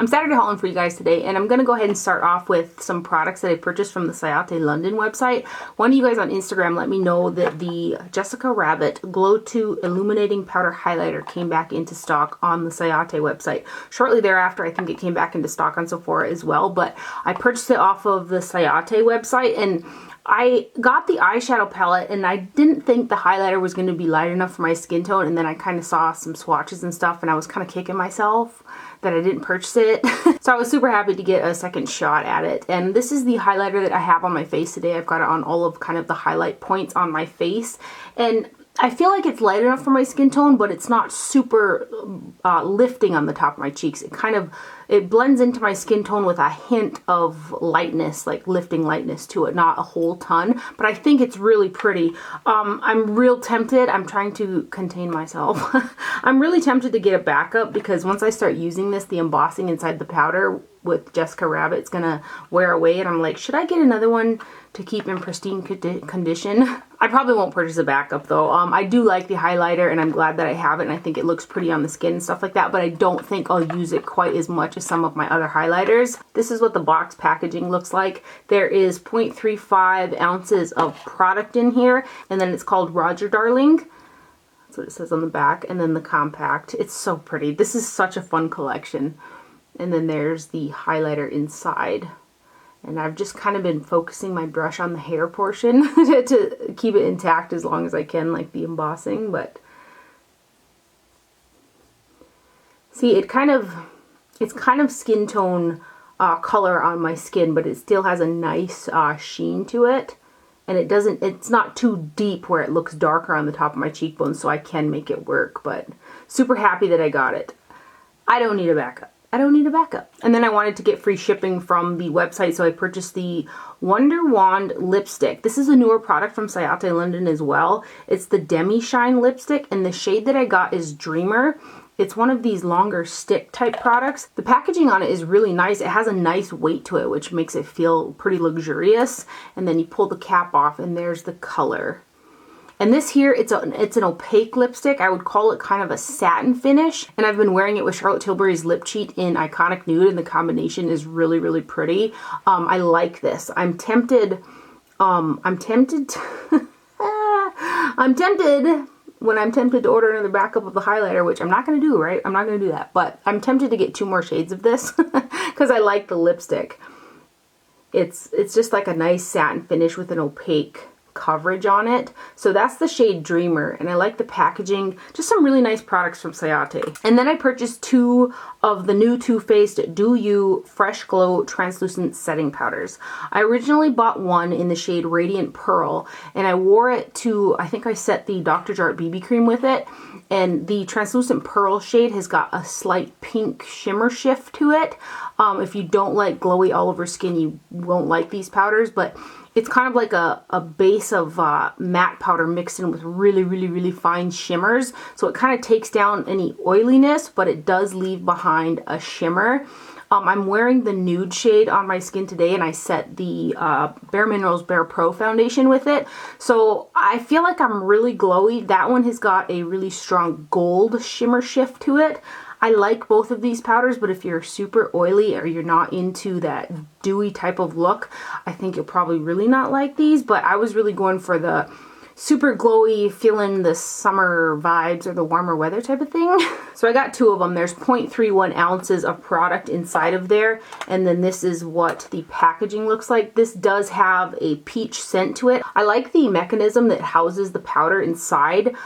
I'm Saturday hauling for you guys today, and I'm going to go ahead and start off with some products that I purchased from the Sayate London website. One of you guys on Instagram let me know that the Jessica Rabbit Glow 2 Illuminating Powder Highlighter came back into stock on the Sayate website. Shortly thereafter, I think it came back into stock on Sephora as well, but I purchased it off of the Sayate website, and I got the eyeshadow palette and I didn't think the highlighter was going to be light enough for my skin tone, and then I kind of saw some swatches and stuff and I was kind of kicking myself that I didn't purchase it. So I was super happy to get a second shot at it. And this is the highlighter that I have on my face today. I've got it on all of kind of the highlight points on my face. And I feel like it's light enough for my skin tone, but it's not super lifting on the top of my cheeks. It blends into my skin tone with a hint of lightness, like lifting lightness to it, not a whole ton, but I think it's really pretty. I'm real tempted. I'm trying to contain myself. I'm really tempted to get a backup because once I start using this, the embossing inside the powder with Jessica Rabbit is gonna wear away, and I'm like, should I get another one to keep in pristine condition? I probably won't purchase a backup though. I do like the highlighter and I'm glad that I have it, and I think it looks pretty on the skin and stuff like that, but I don't think I'll use it quite as much as some of my other highlighters. This is what the box packaging looks like. There is 0.35 ounces of product in here, and then it's called Roger Darling. That's what it says on the back, and then the compact. It's so pretty. This is such a fun collection. And then there's the highlighter inside. And I've just kind of been focusing my brush on the hair portion to keep it intact as long as I can, like the embossing. But see, it's kind of skin tone color on my skin, but it still has a nice sheen to it. And it's not too deep where it looks darker on the top of my cheekbones, so I can make it work. But super happy that I got it. I don't need a backup. And then I wanted to get free shipping from the website, so I purchased the Wonder Wand lipstick. This is a newer product from Sayate London as well. It's the Demi Shine lipstick, and the shade that I got is Dreamer. It's one of these longer stick type products. The packaging on it is really nice. It has a nice weight to it, which makes it feel pretty luxurious. And then you pull the cap off and there's the color. And this here, it's an opaque lipstick. I would call it kind of a satin finish. And I've been wearing it with Charlotte Tilbury's Lip Cheat in Iconic Nude, and the combination is really, really pretty. I like this. I'm tempted when I'm tempted to order another backup of the highlighter, which I'm not going to do, right? I'm not going to do that. But I'm tempted to get 2 more shades of this because I like the lipstick. It's just like a nice satin finish with an opaque coverage on it. So that's the shade Dreamer, and I like the packaging. Just some really nice products from Sayate. And then I purchased 2 of the new Too Faced Do You Fresh Glow Translucent Setting Powders. I originally bought one in the shade Radiant Pearl, and I wore it to, I think I set the Dr. Jart BB cream with it, and the Translucent Pearl shade has got a slight pink shimmer shift to it. If you don't like glowy all over skin, you won't like these powders, but it's kind of like a base of matte powder mixed in with really, really, really fine shimmers. So it kind of takes down any oiliness, but it does leave behind a shimmer. I'm wearing the nude shade on my skin today, and I set the Bare Minerals Bare Pro foundation with it. So I feel like I'm really glowy. That one has got a really strong gold shimmer shift to it. I like both of these powders, but if you're super oily or you're not into that dewy type of look, I think you'll probably really not like these. But I was really going for the super glowy, feeling the summer vibes or the warmer weather type of thing. So I got 2 of them. There's 0.31 ounces of product inside of there, and then this is what the packaging looks like. This does have a peach scent to it. I like the mechanism that houses the powder inside.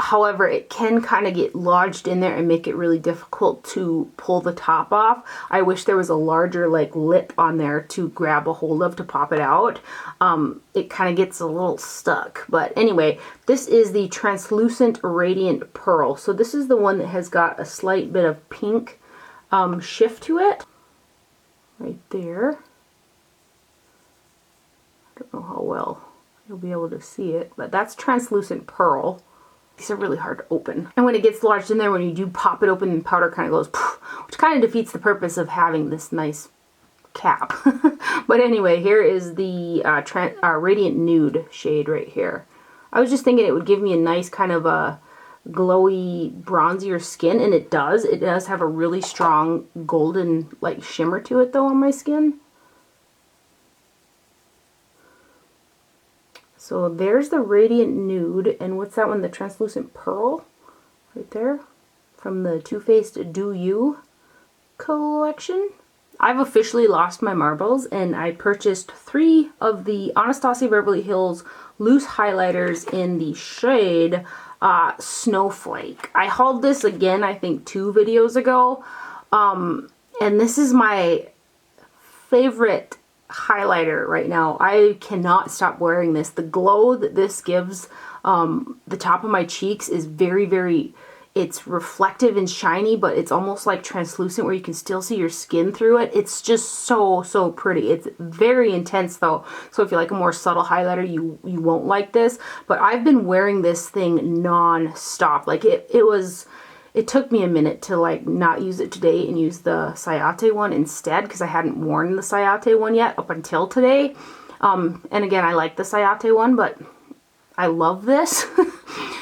However, it can kind of get lodged in there and make it really difficult to pull the top off. I wish there was a larger like lip on there to grab a hold of to pop it out. It kind of gets a little stuck. But anyway, this is the Translucent Radiant Pearl. So this is the one that has got a slight bit of pink shift to it. Right there. I don't know how well you'll be able to see it, but that's Translucent Pearl. These are really hard to open. And when it gets lodged in there, when you do pop it open, the powder kind of goes poof, which kind of defeats the purpose of having this nice cap. But anyway, here is the Radiant Nude shade right here. I was just thinking it would give me a nice kind of a glowy, bronzier skin, and it does. It does have a really strong golden like shimmer to it though on my skin. So there's the Radiant Nude, and what's that one? The Translucent Pearl, right there, from the Too Faced Do You collection. I've officially lost my marbles, and I purchased 3 of the Anastasia Beverly Hills loose highlighters in the shade Snowflake. I hauled this again, I think 2 videos ago, and this is my favorite highlighter right now. I cannot stop wearing this. The glow that this gives the top of my cheeks is very, very, it's reflective and shiny, but it's almost like translucent where you can still see your skin through it. It's just so, so pretty. It's very intense though. So if you like a more subtle highlighter, you won't like this. But I've been wearing this thing non-stop. Like it took me a minute to like not use it today and use the Sayate one instead because I hadn't worn the Sayate one yet up until today. And again, I like the Sayate one, but I love this.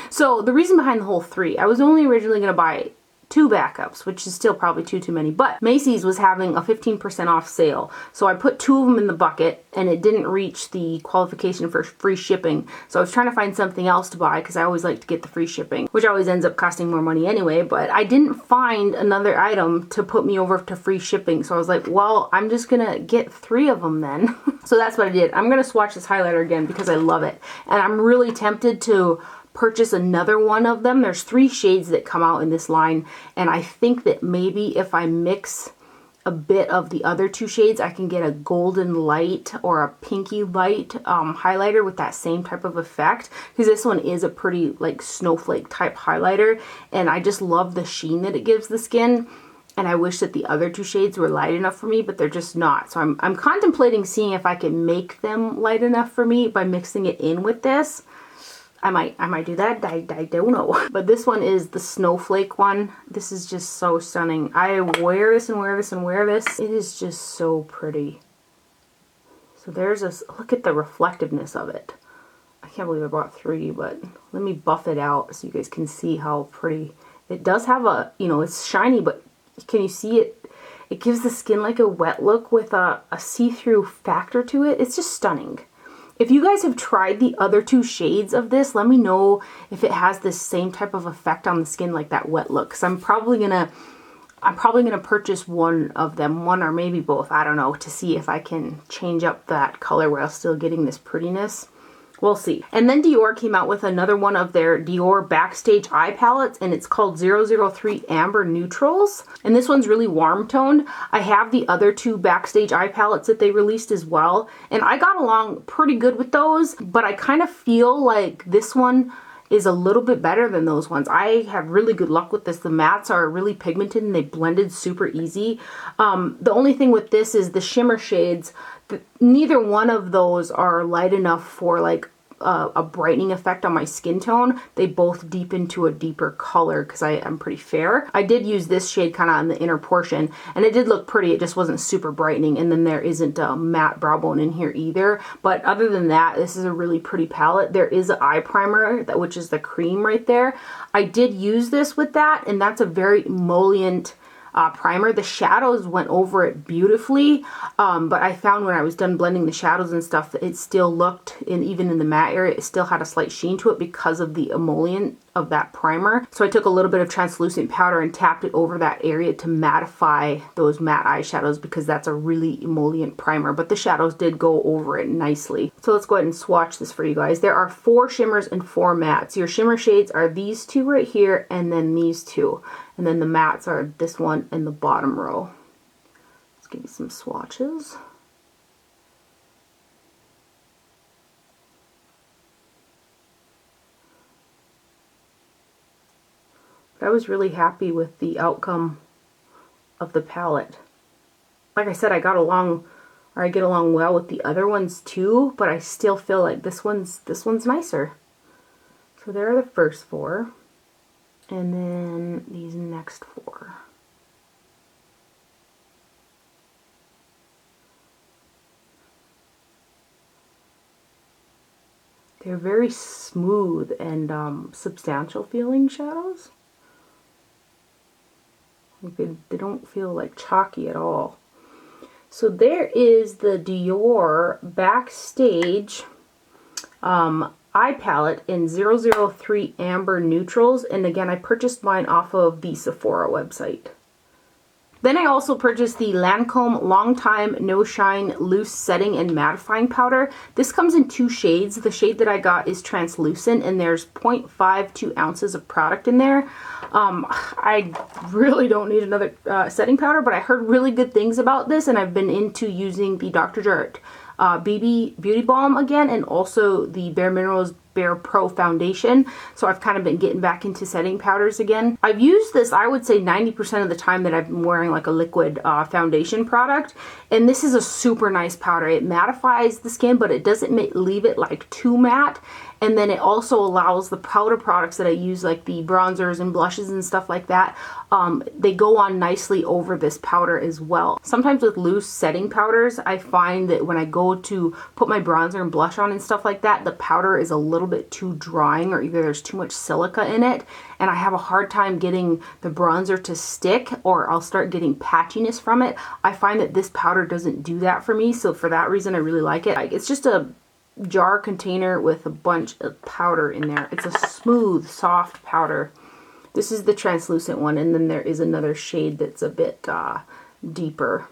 So the reason behind the whole 3, I was only originally going to buy 2 backups, which is still probably too many, but Macy's was having a 15% off sale. So I put 2 of them in the bucket and it didn't reach the qualification for free shipping. So I was trying to find something else to buy because I always like to get the free shipping, which always ends up costing more money anyway, but I didn't find another item to put me over to free shipping. So I was like, well, I'm just gonna get 3 of them then. So that's what I did. I'm gonna swatch this highlighter again because I love it. And I'm really tempted to purchase another one of them. There's 3 shades that come out in this line, and I think that maybe if I mix a bit of the other 2 shades, I can get a golden light or a pinky light highlighter with that same type of effect, because this one is a pretty like snowflake type highlighter, and I just love the sheen that it gives the skin. And I wish that the other 2 shades were light enough for me, but they're just not. So I'm contemplating seeing if I can make them light enough for me by mixing it in with this. I might do that. I don't know. But this one is the Snowflake one. This is just so stunning. I wear this and wear this and wear this. It is just so pretty. So there's a look at the reflectiveness of it. I can't believe I bought 3, but let me buff it out so you guys can see how pretty. It does have a, you know, it's shiny, but can you see it? It gives the skin like a wet look with a see-through factor to it. It's just stunning. If you guys have tried the other 2 shades of this, let me know if it has this same type of effect on the skin, like that wet look. Because I'm probably gonna purchase one of them, one or maybe both, I don't know, to see if I can change up that color while still getting this prettiness. We'll see. And then Dior came out with another one of their Dior Backstage eye palettes, and it's called 003 Amber Neutrals. And this one's really warm toned. I have the other 2 Backstage eye palettes that they released as well, and I got along pretty good with those, but I kind of feel like this one is a little bit better than those ones. I have really good luck with this. The mattes are really pigmented and they blended super easy. The only thing with this is the shimmer shades. Neither one of those are light enough for like a brightening effect on my skin tone. They both deepen to a deeper color because I am pretty fair. I did use this shade kind of on the inner portion, and it did look pretty. It just wasn't super brightening, and then there isn't a matte brow bone in here either. But other than that, this is a really pretty palette. There is an eye primer, which is the cream right there. I did use this with that, and that's a very emollient primer. The shadows went over it beautifully, but I found when I was done blending the shadows and stuff that it still looked, even in the matte area, it still had a slight sheen to it because of the emollient of that primer. So I took a little bit of translucent powder and tapped it over that area to mattify those matte eyeshadows, because that's a really emollient primer, but the shadows did go over it nicely. So let's go ahead and swatch this for you guys. There are 4 shimmers and 4 mattes. Your shimmer shades are these 2 right here, and then these 2. And then the mattes are this one in the bottom row. Let's give you some swatches. But I was really happy with the outcome of the palette. Like I said, I get along well with the other ones too, but I still feel like this one's nicer. So there are the first 4. And then these next 4. They're very smooth and substantial feeling shadows. Like they don't feel like chalky at all. So there is the Dior Backstage eye palette in 003 Amber Neutrals. And again, I purchased mine off of the Sephora website. Then I also purchased the Lancome Long Time No Shine Loose Setting and Mattifying Powder. This comes in 2 shades. The shade that I got is translucent and there's 0.52 ounces of product in there. I really don't need another setting powder, but I heard really good things about this and I've been into using the Dr. Jart BB Beauty Balm again, and also the Bare Minerals Bare Pro Foundation. So I've kind of been getting back into setting powders again. I've used this, I would say 90% of the time that I've been wearing like a liquid foundation product. And this is a super nice powder. It mattifies the skin, but it doesn't leave it like too matte. And then it also allows the powder products that I use, like the bronzers and blushes and stuff like that, they go on nicely over this powder as well. Sometimes with loose setting powders, I find that when I go to put my bronzer and blush on and stuff like that, the powder is a little bit too drying, or either there's too much silica in it, and I have a hard time getting the bronzer to stick, or I'll start getting patchiness from it. I find that this powder doesn't do that for me, so for that reason I really like it. It's just a jar container with a bunch of powder in there. It's a smooth, soft powder. This is the translucent one, and then there is another shade that's a bit deeper.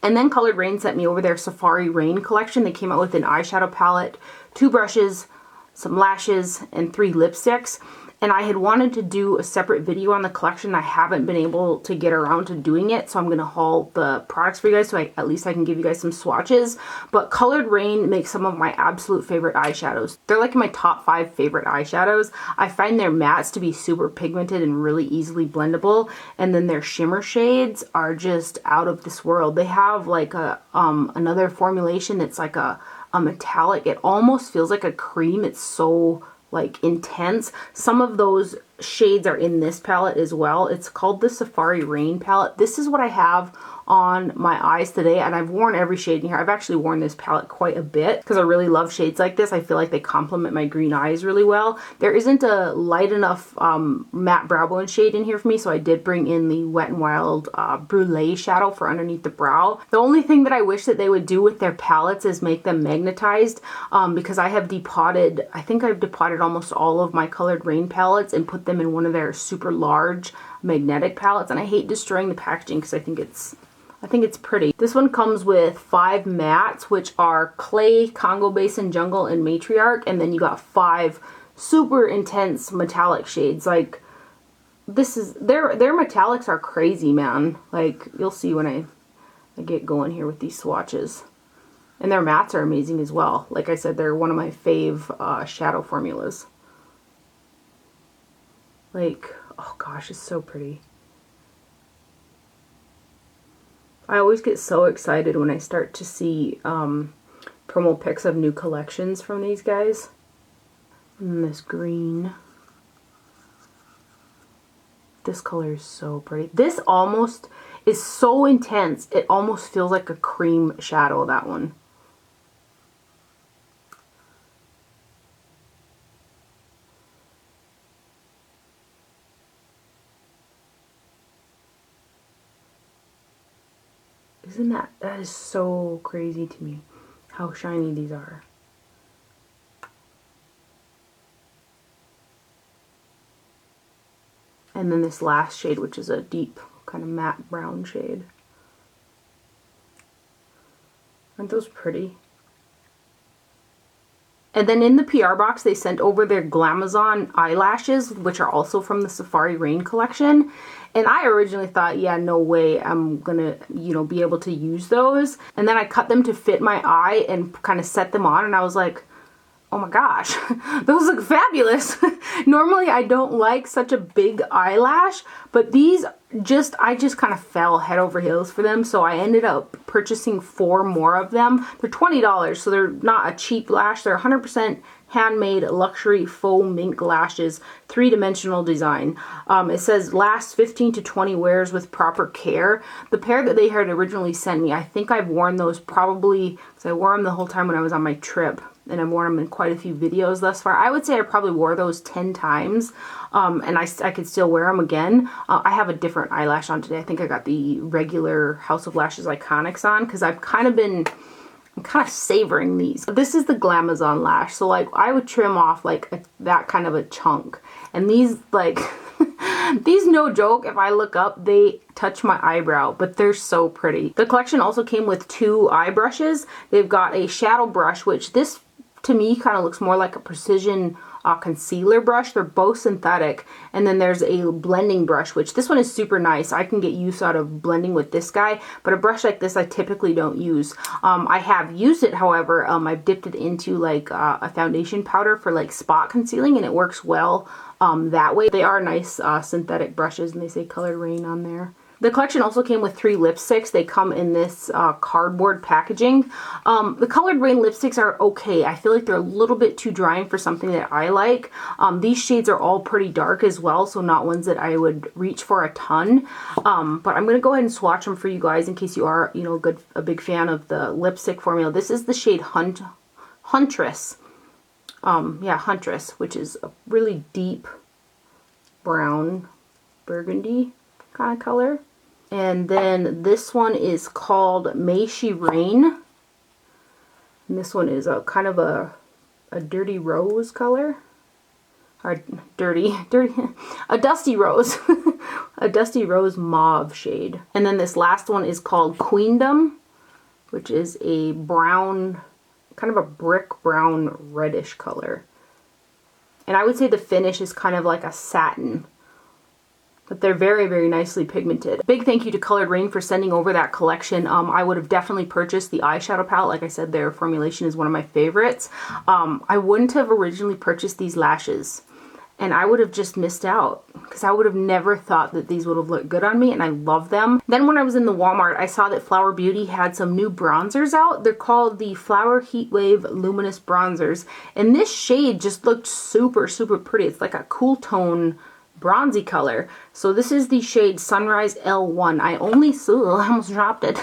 And then Colored Rain sent me over their Safari Rain collection. They came out with an eyeshadow palette, 2 brushes, some lashes, and 3 lipsticks. And I had wanted to do a separate video on the collection. I haven't been able to get around to doing it, so I'm going to haul the products for you guys, so at least I can give you guys some swatches. But Colored Rain makes some of my absolute favorite eyeshadows. They're like my top 5 favorite eyeshadows. I find their mattes to be super pigmented and really easily blendable, and then their shimmer shades are just out of this world. They have like a another formulation that's like a metallic. It almost feels like a cream. It's so like intense. Some of those shades are in this palette as well. It's called the Safari Rain palette. This is what I have on my eyes today, and I've worn every shade in here. I've actually worn this palette quite a bit because I really love shades like this. I feel like they complement my green eyes really well. There isn't a light enough matte brow bone shade in here for me, so I did bring in the Wet n Wild Brulee shadow for underneath the brow. The only thing that I wish that they would do with their palettes is make them magnetized, because I have depotted, I think I've depotted almost all of my Colored Rain palettes and put them in one of their super large magnetic palettes, and I hate destroying the packaging because I think it's pretty. This one comes with 5 mattes, which are Clay, Congo Basin, Jungle, and Matriarch, and then you got 5 super intense metallic shades. Like, this is, their metallics are crazy, man. Like, you'll see when I get going here with these swatches. And their mattes are amazing as well. Like I said, they're one of my fave shadow formulas. Like, oh gosh, it's so pretty. I always get so excited when I start to see promo pics of new collections from these guys. And this green. This color is so pretty. This almost is so intense, it almost feels like a cream shadow, that one. Isn't that is so crazy to me, how shiny these are. And then this last shade, which is a deep kind of matte brown shade. Aren't those pretty? And then in the PR box, they sent over their Glamazon eyelashes, which are also from the Safari Rain collection. And I originally thought, yeah, no way I'm gonna, be able to use those. And then I cut them to fit my eye and kind of set them on, and I was like, oh my gosh, those look fabulous. Normally I don't like such a big eyelash, but these I just kind of fell head over heels for them, so I ended up purchasing 4 more of them. They're $20, so they're not a cheap lash. They're 100% handmade luxury faux mink lashes, 3-dimensional design. It says last 15 to 20 wears with proper care. The pair that they had originally sent me, I think I've worn those probably, because I wore them the whole time when I was on my trip. and I've worn them in quite a few videos thus far. I would say I probably wore those 10 times, and I could still wear them again. I have a different eyelash on today. I think I got the regular House of Lashes Iconics on, because I'm kind of savoring these. This is the Glamazon lash, so like I would trim off like that kind of a chunk, and these like these, no joke, if I look up, they touch my eyebrow, but they're so pretty. The collection also came with 2 eye brushes. They've got a shadow brush, which this to me kind of looks more like a precision concealer brush. They're both synthetic. And then there's a blending brush, which this one is super nice. I can get use out of blending with this guy, but a brush like this I typically don't use. I have used it, however. I've dipped it into like a foundation powder for like spot concealing, and it works well that way. They are nice synthetic brushes, and they say Colored Rain on there. The collection also came with 3 lipsticks. They come in this cardboard packaging. The Colored Rain lipsticks are okay. I feel like they're a little bit too drying for something that I like. These shades are all pretty dark as well, so not ones that I would reach for a ton. But I'm going to go ahead and swatch them for you guys in case you are, you know, a big fan of the lipstick formula. This is the shade Huntress. Yeah, Huntress, which is a really deep brown burgundy kind of color. And then this one is called May She Rain. And this one is a kind of a dirty rose color. Or a dusty rose. A dusty rose mauve shade. And then this last one is called Queendom, which is a brown, kind of a brick brown reddish color. And I would say the finish is kind of like a satin. But they're very, very nicely pigmented. Big thank you to Colored Rain for sending over that collection. I would have definitely purchased the eyeshadow palette. Like I said, their formulation is one of my favorites. I wouldn't have originally purchased these lashes, and I would have just missed out, because I would have never thought that these would have looked good on me, and I love them. Then when I was in the Walmart, I saw that Flower Beauty had some new bronzers out. They're called the Flower Heatwave Luminous Bronzers, and this shade just looked super, super pretty. It's like a cool tone bronzy color. So this is the shade Sunrise L1. I almost dropped it.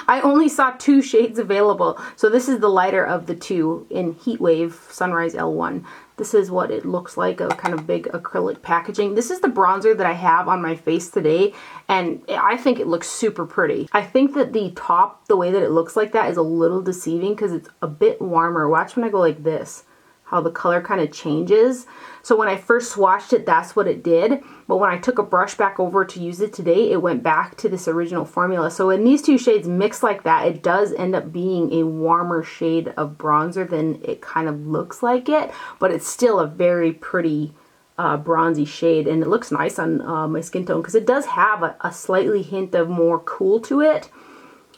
I only saw 2 shades available. So this is the lighter of the 2 in Heatwave Sunrise L1. This is what it looks like, a kind of big acrylic packaging. This is the bronzer that I have on my face today, and I think it looks super pretty. I think that the top, the way that it looks like that, is a little deceiving because it's a bit warmer. Watch when I go like this, how the color kind of changes. So when I first swatched it, that's what it did. But when I took a brush back over to use it today, it went back to this original formula. So in these 2 shades mixed like that, it does end up being a warmer shade of bronzer than it kind of looks like it. But it's still a very pretty bronzy shade, and it looks nice on my skin tone because it does have a slightly hint of more cool to it.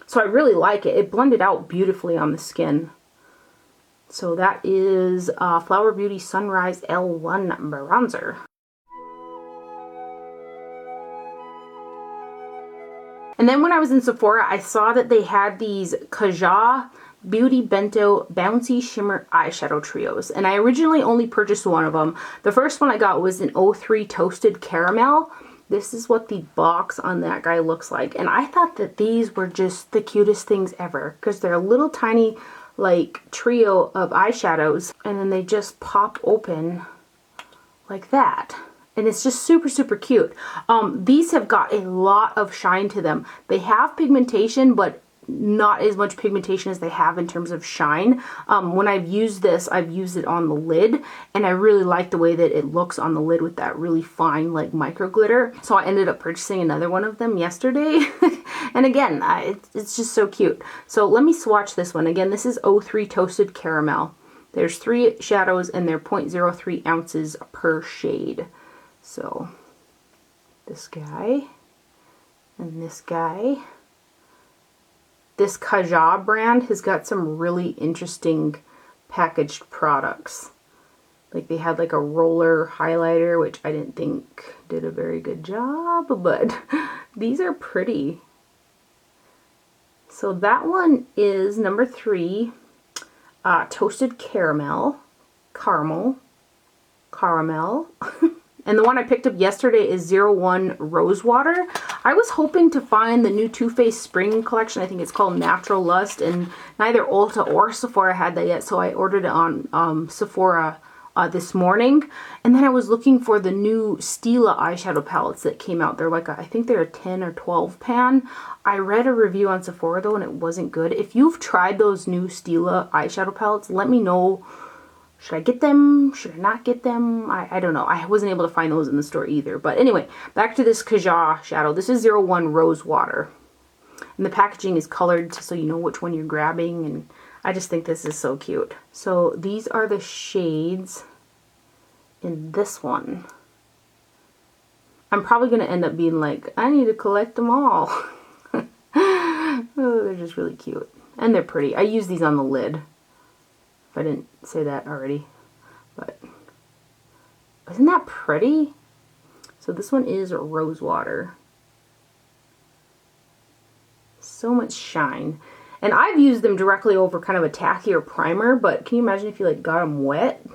So I really like it. It blended out beautifully on the skin. So that is Flower Beauty Sunrise L1 bronzer. And then when I was in Sephora, I saw that they had these Kaja Beauty Bento Bouncy Shimmer Eyeshadow Trios. And I originally only purchased one of them. The first one I got was an 03 Toasted Caramel. This is what the box on that guy looks like. And I thought that these were just the cutest things ever, because they're a little tiny like trio of eyeshadows, and then they just pop open like that, and it's just super, super cute. These have got a lot of shine to them. They have pigmentation, but not as much pigmentation as they have in terms of shine. When I've used this, I've used it on the lid, and I really like the way that it looks on the lid with that really fine like micro glitter. So I ended up purchasing another one of them yesterday. And again, it's just so cute. So let me swatch this one. Again, this is 03 Toasted Caramel. There's 3 shadows, and they're 0.03 ounces per shade. So this guy and this guy. This Kaja brand has got some really interesting packaged products. Like they had like a roller highlighter, which I didn't think did a very good job, but these are pretty. So that one is number 3, Toasted Caramel. And the one I picked up yesterday is 01 Rosewater. I was hoping to find the new Too Faced Spring collection. I think it's called Natural Lust, and neither Ulta or Sephora had that yet, so I ordered it on Sephora this morning. And then I was looking for the new Stila eyeshadow palettes that came out. They're like, I think they're a 10 or 12 pan. I read a review on Sephora though, and it wasn't good. If you've tried those new Stila eyeshadow palettes, let me know. Should I get them? Should I not get them? I don't know. I wasn't able to find those in the store either. But anyway, back to this Kaja shadow. This is 01 Rosewater. And the packaging is colored so you know which one you're grabbing. And I just think this is so cute. So these are the shades in this one. I'm probably going to end up being like, I need to collect them all. Oh, they're just really cute. And they're pretty. I use these on the lid. I didn't say that already, but isn't that pretty? So this one is Rosewater. So much shine. And I've used them directly over kind of a tackier primer, but can you imagine if you like got them wet?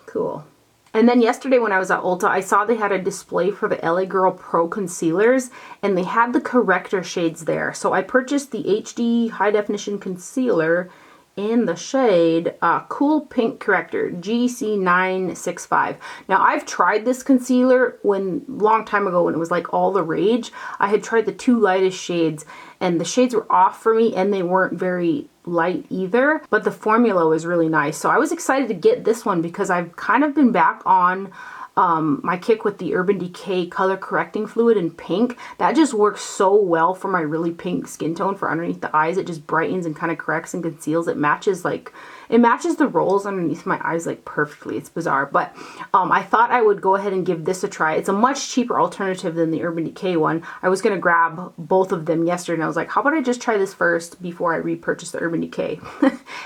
Cool. And then yesterday when I was at Ulta, I saw they had a display for the LA Girl Pro Concealers, and they had the corrector shades there. So I purchased the HD High Definition Concealer in the shade Cool Pink Corrector GC965. Now I've tried this concealer long time ago when it was like all the rage. I had tried the two lightest shades, and the shades were off for me, and they weren't very light either, but the formula was really nice. So I was excited to get this one because I've kind of been back on my kick with the Urban Decay color correcting fluid in pink. That just works so well for my really pink skin tone for underneath the eyes. It just brightens and kind of corrects and conceals. It matches the rolls underneath my eyes like perfectly. It's bizarre, but I thought I would go ahead and give this a try. It's a much cheaper alternative than the Urban Decay one. I was going to grab both of them yesterday, and I was like, how about I just try this first before I repurchase the Urban Decay?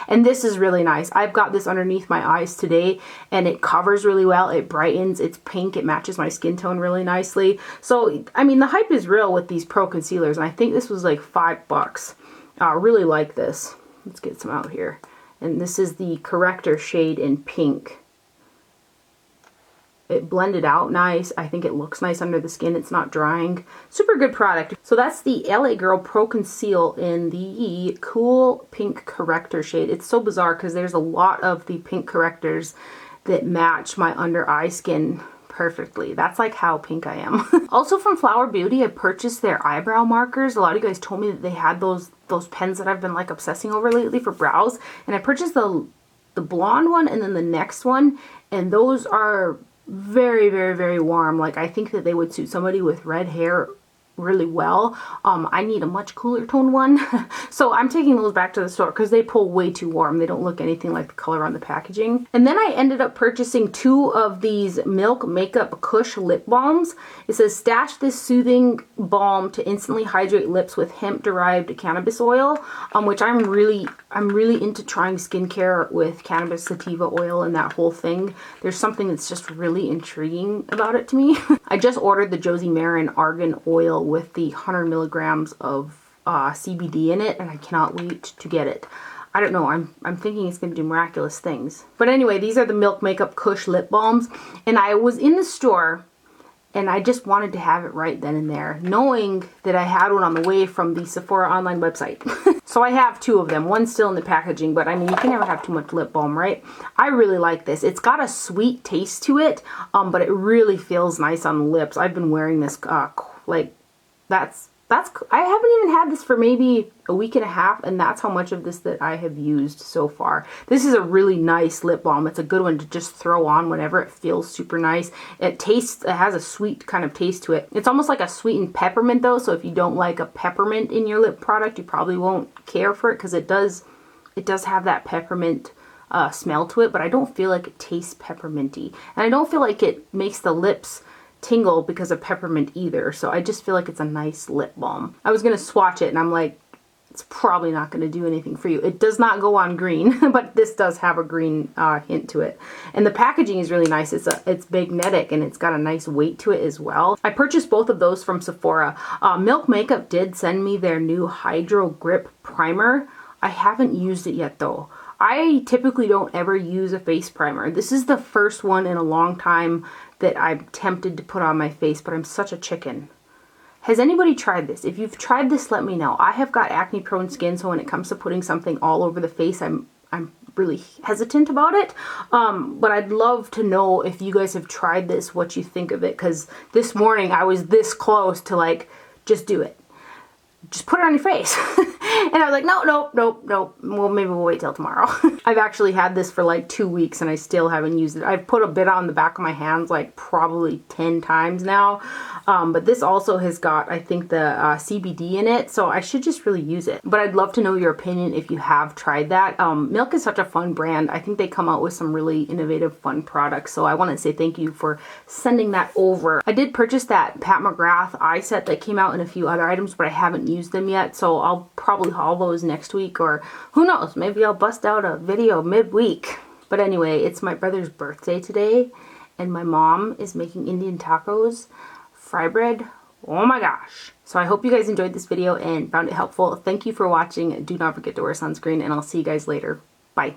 And this is really nice. I've got this underneath my eyes today, and it covers really well. It brightens. It's pink. It matches my skin tone really nicely. So, I mean, the hype is real with these pro concealers, and I think this was like $5. I really like this. Let's get some out here. And this is the corrector shade in pink. It blended out nice. I think it looks nice under the skin. It's not drying. Super good product. So that's the LA Girl Pro Conceal in the Cool Pink Corrector shade. It's so bizarre because there's a lot of the pink correctors that match my under eye skin perfectly. That's like how pink I am. Also from Flower Beauty, I purchased their eyebrow markers. A lot of you guys told me that they had those pens that I've been like obsessing over lately for brows. And I purchased the blonde one and then the next one. And those are very, very, very warm. Like I think that they would suit somebody with red hair really well. I need a much cooler tone one. So I'm taking those back to the store because they pull way too warm. They don't look anything like the color on the packaging. And then I ended up purchasing 2 of these Milk Makeup Kush lip balms. It says stash this soothing balm to instantly hydrate lips with hemp derived cannabis oil, which I'm really into trying skincare with cannabis sativa oil and that whole thing. There's something that's just really intriguing about it to me. I just ordered the Josie Maran Argan oil with the 100 milligrams of CBD in it, and I cannot wait to get it. I don't know, I'm thinking it's going to do miraculous things. But anyway, these are the Milk Makeup Kush lip balms, and I was in the store and I just wanted to have it right then and there, knowing that I had one on the way from the Sephora online website. So I have 2 of them. One's still in the packaging, but I mean, you can never have too much lip balm, right? I really like this. It's got a sweet taste to it, but it really feels nice on the lips. I've been wearing this, I haven't even had this for maybe a week and a half, and that's how much of this that I have used so far. This is a really nice lip balm. It's a good one to just throw on whenever. It feels super nice. It has a sweet kind of taste to it. It's almost like a sweetened peppermint though, so if you don't like a peppermint in your lip product, you probably won't care for it because it does have that peppermint smell to it, but I don't feel like it tastes pepperminty. And I don't feel like it makes the lips tingle because of peppermint either, so I just feel like it's a nice lip balm. I was going to swatch it and I'm like, it's probably not going to do anything for you. It does not go on green, but this does have a green hint to it. And the packaging is really nice. It's magnetic and it's got a nice weight to it as well. I purchased both of those from Sephora. Milk Makeup did send me their new Hydro Grip Primer. I haven't used it yet though. I typically don't ever use a face primer. This is the first one in a long time that I'm tempted to put on my face, but I'm such a chicken. Has anybody tried this? If you've tried this, let me know. I have got acne prone skin, so when it comes to putting something all over the face, I'm really hesitant about it. But I'd love to know if you guys have tried this, what you think of it, because this morning I was this close to like, just do it. Just put it on your face. And I was like, no. Well, maybe we'll wait till tomorrow. I've actually had this for like 2 weeks and I still haven't used it. I've put a bit on the back of my hands like probably 10 times now. But this also has got, I think, the CBD in it, so I should just really use it. But I'd love to know your opinion if you have tried that. Milk is such a fun brand. I think they come out with some really innovative, fun products, so I want to say thank you for sending that over. I did purchase that Pat McGrath eye set that came out in a few other items, but I haven't used them yet, so I'll probably haul those next week, or who knows, maybe I'll bust out a video midweek. But anyway, it's my brother's birthday today, and my mom is making Indian tacos. Fry bread, oh my gosh. So I hope you guys enjoyed this video and found it helpful. Thank you for watching. Do not forget to wear sunscreen, and I'll see you guys later. Bye.